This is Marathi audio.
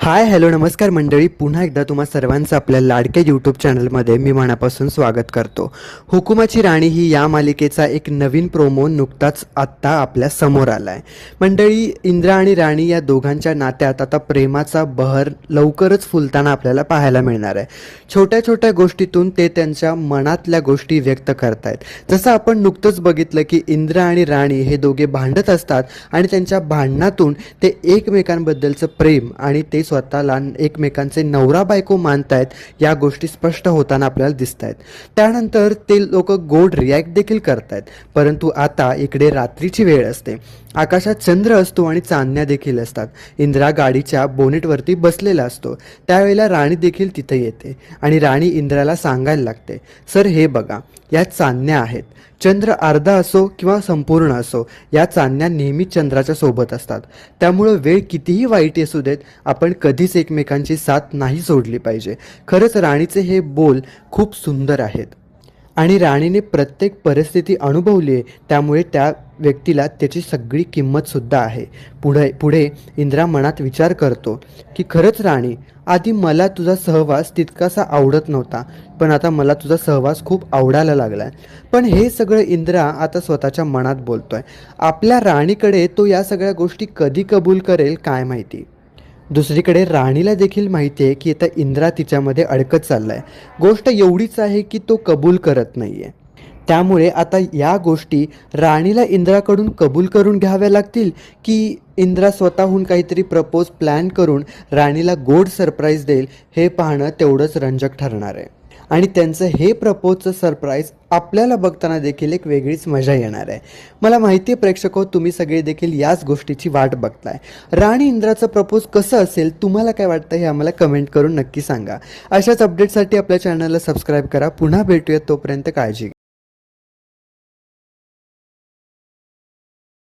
हाय हॅलो नमस्कार मंडळी, पुन्हा एकदा तुम्हा सर्वांचं आपल्या लाडक्या यूट्यूब चॅनलमध्ये मी मनापासून स्वागत करतो. हुकुमाची राणी ही या मालिकेचा एक नवीन प्रोमो नुकताच आत्ता आपल्या समोर आला आहे. मंडळी, इंद्रा आणि राणी या दोघांच्या नात्यात आता प्रेमाचा बहर लवकरच फुलताना आपल्याला पाहायला मिळणार आहे. छोट्या छोट्या गोष्टीतून ते त्यांच्या मनातल्या गोष्टी व्यक्त करतायत. जसं आपण नुकतंच बघितलं की इंद्रा आणि राणी हे दोघे भांडत असतात आणि त्यांच्या भांडणातून ते एकमेकांबद्दलचं प्रेम आणि ते स्वतःला एकमेकांचे नवरा बायको मानतायत या गोष्टी स्पष्ट होताना आपल्याला दिसत आहेत. त्यानंतर ते लोक गोड रिॲक्ट देखील करतायत. परंतु आता इकडे रात्रीची वेळ असते, आकाशात चंद्र असतो आणि चांदण्या देखील असतात. इंद्रा गाडीच्या बोनेटवरती बसलेला असतो. त्यावेळेला राणी देखील तिथे येते आणि राणी इंद्राला सांगायला लागते, सर हे बघा, या चांदण्या आहेत. चंद्र अर्धा असो किंवा संपूर्ण असो, या चांदण्या नेहमीच चंद्राच्या सोबत असतात. त्यामुळं वेळ कितीही वाईट असू देत, आपण कधीच एकमेकांची साथ नाही सोडली पाहिजे. खरंच राणीचे हे बोल खूप सुंदर आहेत आणि राणीने प्रत्येक परिस्थिती अनुभवली आहे, त्यामुळे त्या व्यक्तीला त्याची सगळी किंमतसुद्धा आहे. पुढे इंद्रा मनात विचार करतो की खरंच राणी, आधी मला तुझा सहवास तितकासा आवडत नव्हता, पण आता मला तुझा सहवास खूप आवडायला लागला आहे. पण हे सगळं इंद्रा आता स्वतःच्या मनात बोलतोय. आपल्या राणीकडे तो या सगळ्या गोष्टी कधी कबूल करेल काय माहिती. दुसरीकडे राणीला देखील माहिती आहे की आता इंद्रा तिच्यामध्ये अडकत चाललाय. गोष्ट एवढीच आहे की तो कबूल करत नाहीये. त्यामुळे आता या गोष्टी राणीला इंद्राकडून कबूल करून घ्याव्या लागतील की इंद्रा स्वतःहून काहीतरी प्रपोज प्लॅन करून राणीला गोड सरप्राईज देईल, हे पाहणं तेवढंच रंजक ठरणार आहे. आणि त्यांचं हे प्रपोजचं सरप्राईज आपल्याला बघताना देखील एक वेगळीच मजा येणार आहे. मला माहिती आहे प्रेक्षको, तुम्ही सगळे देखील याच गोष्टीची वाट बघताय. राणी इंद्राचं प्रपोज कसं असेल, तुम्हाला काय वाटतं हे आम्हाला कमेंट करून नक्की सांगा. अशाच अपडेटसाठी आपल्या चॅनलला सबस्क्राईब करा. पुन्हा भेटूयात, तोपर्यंत काळजी घ्या.